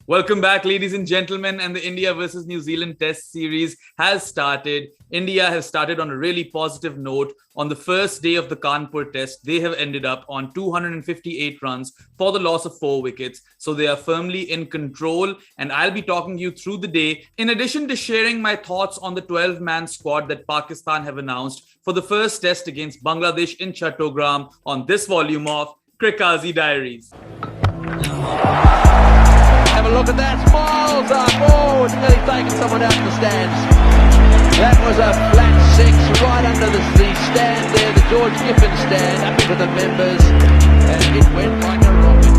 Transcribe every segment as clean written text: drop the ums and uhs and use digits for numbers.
Welcome back, ladies and gentlemen, and the India versus New Zealand Test series has started. India has started on a really positive note. On the first day of the Kanpur Test, they have ended up on 258 runs for the loss of 4 wickets. So they are firmly in control, and I'll be talking you through the day, in addition to sharing my thoughts on the 12-man squad that Pakistan have announced for the first test against Bangladesh in Chattogram on this volume of Crickazi Diaries. Have a look at that, smiles up, oh, it's nearly taken someone out of the stands. That was a flat 6 right under the stand there, the George Giffen stand, up into the members, and it went like a rocket.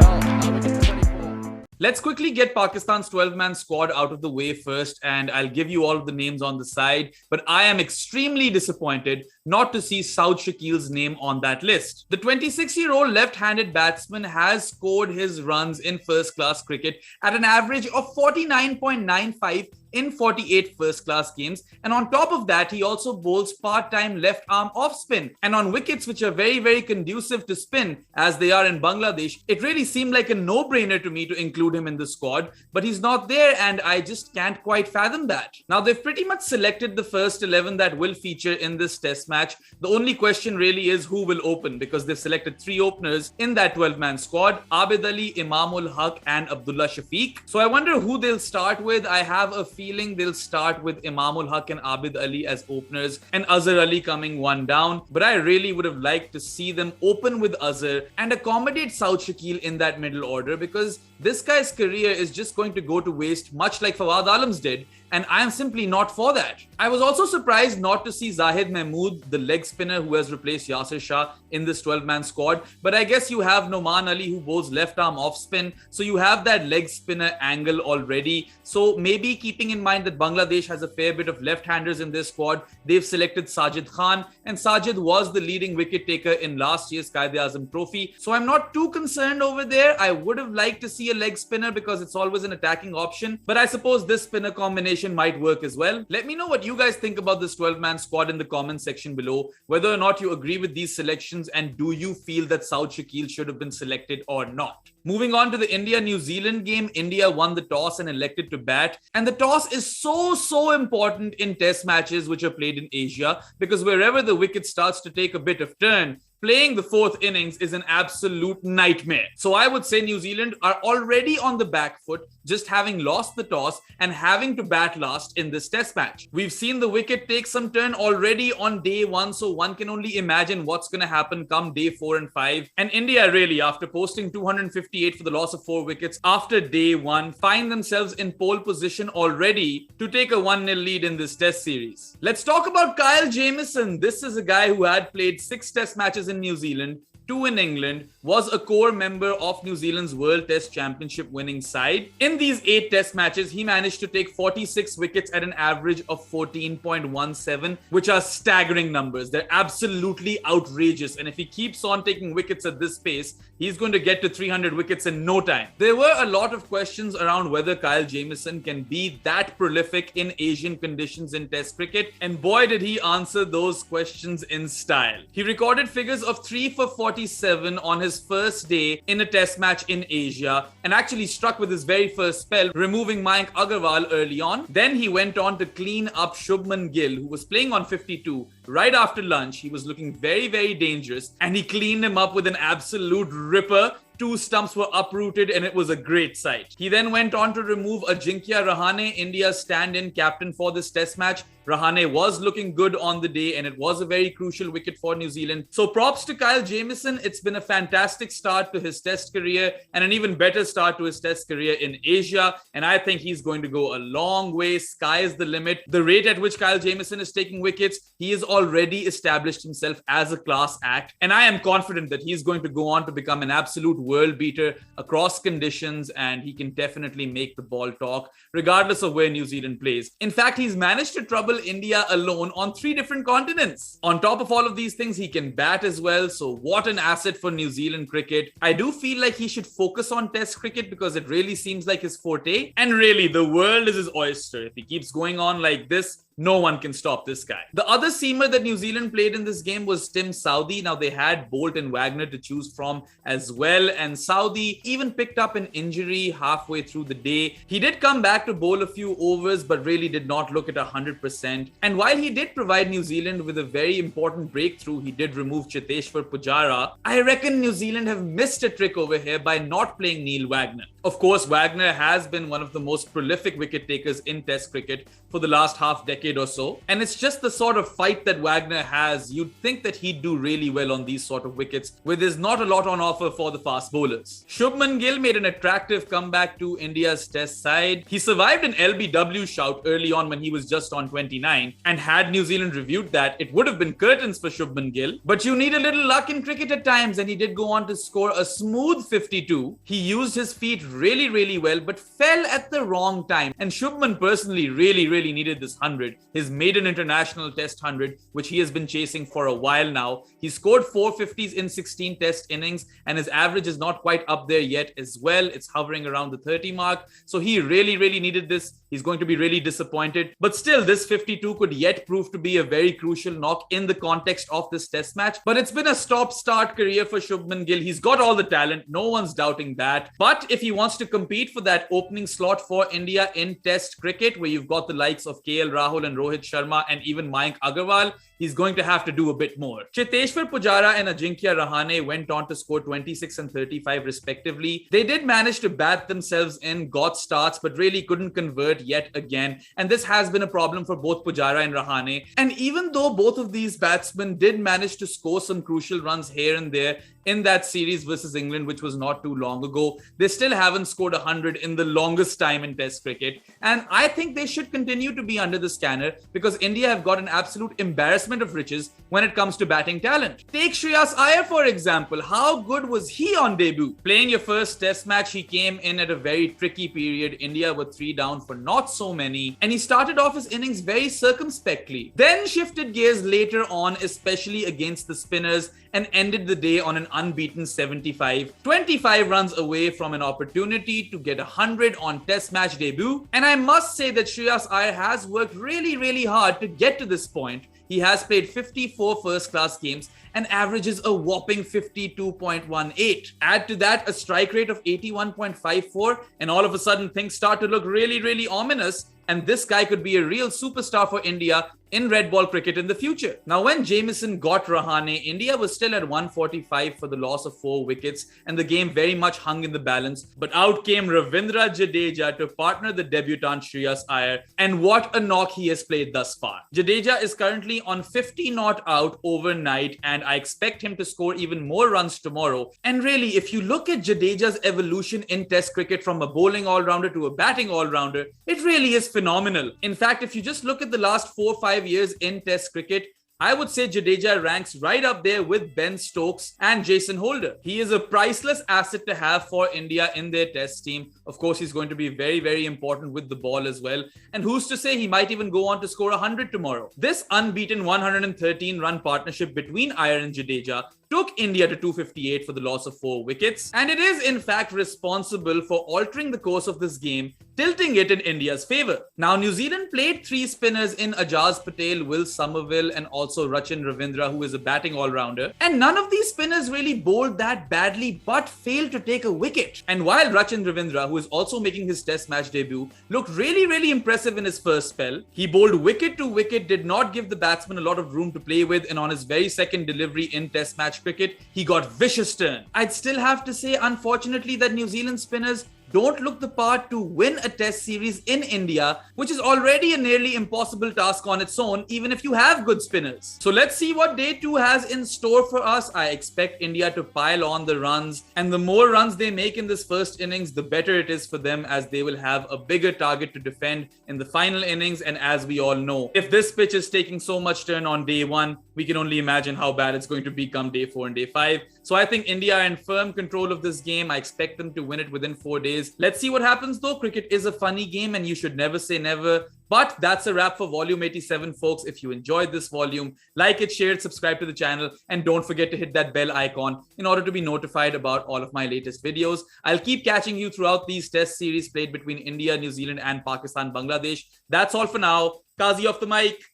Well, wicket 24. Let's quickly get Pakistan's 12-man squad out of the way first, and I'll give you all of the names on the side. But I am extremely disappointed not to see Saud Shakil's name on that list. The 26-year-old left-handed batsman has scored his runs in first-class cricket at an average of 49.95 in 48 first-class games, and on top of that, he also bowls part-time left-arm off-spin. And on wickets which are very, very conducive to spin, as they are in Bangladesh, it really seemed like a no-brainer to me to include him in the squad, but he's not there, and I just can't quite fathom that. Now, they've pretty much selected the first 11 that will feature in this test match. The only question really is who will open, because they've selected 3 openers in that 12-man squad: Abid Ali, Imamul Haq, and Abdullah Shafiq. So I wonder who they'll start with. I have a feeling they'll start with Imamul Haq and Abid Ali as openers, and Azhar Ali coming one down. But I really would have liked to see them open with Azhar and accommodate Saud Shakil in that middle order, because this guy's career is just going to go to waste, much like Fawad Alam's did, and I am simply not for that. I was also surprised not to see Zahid Mahmood, the leg spinner who has replaced Yasir Shah, in this 12-man squad. But I guess you have Noman Ali, who bowls left-arm off-spin, so you have that leg spinner angle already. So maybe keeping in mind that Bangladesh has a fair bit of left-handers in this squad, they've selected Sajid Khan, and Sajid was the leading wicket taker in last year's Quaid-e-Azam Trophy. So I'm not too concerned over there. I would have liked to see a leg spinner because it's always an attacking option, but I suppose this spinner combination might work as well. Let me know what you guys think about this 12-man squad in the comment section below, whether or not you agree with these selections, and do you feel that Saud Shakil should have been selected or not. Moving on to the India-New Zealand game, India won the toss and elected to bat. And the toss is so important in test matches which are played in Asia, because wherever the wicket starts to take a bit of turn, playing the 4th innings is an absolute nightmare. So I would say New Zealand are already on the back foot, just having lost the toss and having to bat last in this test match. We've seen the wicket take some turn already on day 1, so one can only imagine what's going to happen come day 4 and 5. And India really, after posting 258 for the loss of 4 wickets after day 1, find themselves in pole position already to take a 1-0 lead in this test series. Let's talk about Kyle Jamieson. This is a guy who had played 6 test matches in New Zealand, 2 in England, was a core member of New Zealand's World Test Championship winning side. In these 8 test matches, he managed to take 46 wickets at an average of 14.17, which are staggering numbers. They're absolutely outrageous. And if he keeps on taking wickets at this pace, he's going to get to 300 wickets in no time. There were a lot of questions around whether Kyle Jamieson can be that prolific in Asian conditions in Test cricket, and boy did he answer those questions in style. He recorded figures of 3 for 47 on his first day in a Test match in Asia, and actually struck with his very first spell, removing Mayank Agarwal early on. Then he went on to clean up Shubman Gill, who was playing on 52. Right after lunch, he was looking very dangerous, and he cleaned him up with an absolute ripper. 2 stumps were uprooted, and it was a great sight. He then went on to remove Ajinkya Rahane, India's stand-in captain for this test match. Rahane was looking good on the day, and it was a very crucial wicket for New Zealand. So props to Kyle Jamieson. It's been a fantastic start to his test career, and an even better start to his test career in Asia. And I think he's going to go a long way. Sky is the limit. The rate at which Kyle Jamieson is taking wickets, he has already established himself as a class act. And I am confident that he's going to go on to become an absolute world beater across conditions, and he can definitely make the ball talk regardless of where New Zealand plays. In fact, he's managed to trouble India alone on 3 different continents. On top of all of these things, he can bat as well, so what an asset for New Zealand cricket. I do feel like he should focus on Test cricket because it really seems like his forte, and really the world is his oyster. If he keeps going on like this, no one can stop this guy. The other seamer that New Zealand played in this game was Tim Southee. Now they had Bolt and Wagner to choose from as well, and Southee even picked up an injury halfway through the day. He did come back to bowl a few overs, but really did not look at 100%. And while he did provide New Zealand with a very important breakthrough, he did remove Cheteshwar Pujara. I reckon New Zealand have missed a trick over here by not playing Neil Wagner. Of course, Wagner has been one of the most prolific wicket takers in Test cricket for the last half decade or so. And it's just the sort of fight that Wagner has. You'd think that he'd do really well on these sort of wickets, where there's not a lot on offer for the fast bowlers. Shubman Gill made an attractive comeback to India's Test side. He survived an LBW shout early on when he was just on 29, and had New Zealand reviewed that, it would have been curtains for Shubman Gill. But you need a little luck in cricket at times, and he did go on to score a smooth 52. He used his feet really well, but fell at the wrong time. And Shubman personally really needed this 100, his maiden international Test 100, which he has been chasing for a while now. He scored 450s in 16 Test innings, and his average is not quite up there yet as well. It's hovering around the 30 mark. So he really needed this. He's going to be really disappointed. But still, this 52 could yet prove to be a very crucial knock in the context of this Test match. But it's been a stop-start career for Shubman Gill. He's got all the talent. No one's doubting that. But if he wants to compete for that opening slot for India in Test cricket, where you've got the likes of KL Rahul and Rohit Sharma and even Mayank Agarwal, he's going to have to do a bit more. Cheteshwar Pujara and Ajinkya Rahane went on to score 26 and 35 respectively. They did manage to bat themselves in, got starts, but really couldn't convert yet again. And this has been a problem for both Pujara and Rahane. And even though both of these batsmen did manage to score some crucial runs here and there in that series versus England, which was not too long ago, they still haven't scored 100 in the longest time in Test cricket. And I think they should continue to be under the scanner, because India have got an absolute embarrassment of riches when it comes to batting talent. Take Shreyas Iyer, for example. How good was he on debut? Playing your first Test match, he came in at a very tricky period. India were 3 down for not so many, and he started off his innings very circumspectly. Then shifted gears later on, especially against the spinners, and ended the day on an unbeaten 75, 25 runs away from an opportunity to get 100 on Test match debut. And I must say that Shreyas Iyer has worked really hard to get to this point. He has played 54 first-class games and averages a whopping 52.18. Add to that a strike rate of 81.54, and all of a sudden things start to look really ominous. And this guy could be a real superstar for India in red ball cricket in the future. Now, when Jamieson got Rahane, India was still at 145 for the loss of 4 wickets, and the game very much hung in the balance. But out came Ravindra Jadeja to partner the debutant Shreyas Iyer, and what a knock he has played thus far. Jadeja is currently on 50 not out overnight, and I expect him to score even more runs tomorrow. And really, if you look at Jadeja's evolution in Test cricket from a bowling all-rounder to a batting all-rounder, it really is phenomenal. In fact, if you just look at the last 4 or 5 years in Test cricket, I would say Jadeja ranks right up there with Ben Stokes and Jason Holder. He is a priceless asset to have for India in their Test team. Of course, he's going to be very important with the ball as well. And who's to say he might even go on to score 100 tomorrow. This unbeaten 113-run partnership between Iyer and Jadeja took India to 258 for the loss of 4 wickets. And it is in fact responsible for altering the course of this game, tilting it in India's favour. Now, New Zealand played 3 spinners in Ajaz Patel, Will Somerville, and also Rachin Ravindra, who is a batting all-rounder. And none of these spinners really bowled that badly, but failed to take a wicket. And while Rachin Ravindra, who is also making his Test match debut, looked really impressive in his first spell, he bowled wicket to wicket, did not give the batsman a lot of room to play with, and on his very second delivery in Test match cricket, he got vicious turn. I'd still have to say, unfortunately, that New Zealand spinners don't look the part to win a Test series in India, which is already a nearly impossible task on its own, even if you have good spinners. So let's see what day 2 has in store for us. I expect India to pile on the runs, and the more runs they make in this first innings, the better it is for them, as they will have a bigger target to defend in the final innings. And as we all know, if this pitch is taking so much turn on day 1, we can only imagine how bad it's going to be come day 4 and day 5. So I think India are in firm control of this game. I expect them to win it within 4 days. Let's see what happens though. Cricket is a funny game, and you should never say never. But that's a wrap for volume 87, folks. If you enjoyed this volume, like it, share it, subscribe to the channel, and don't forget to hit that bell icon in order to be notified about all of my latest videos. I'll keep catching you throughout these Test series played between India, New Zealand, and Pakistan, Bangladesh. That's all for now. Kazi off the mic.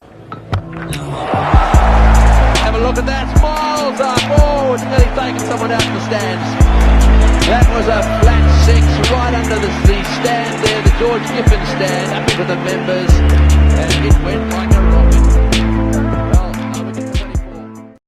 Have a look at that. Smiles up. Oh, it's nearly taken someone out of the stands. That was a flat six right under the stand there, the George Giffen stand, up into the members.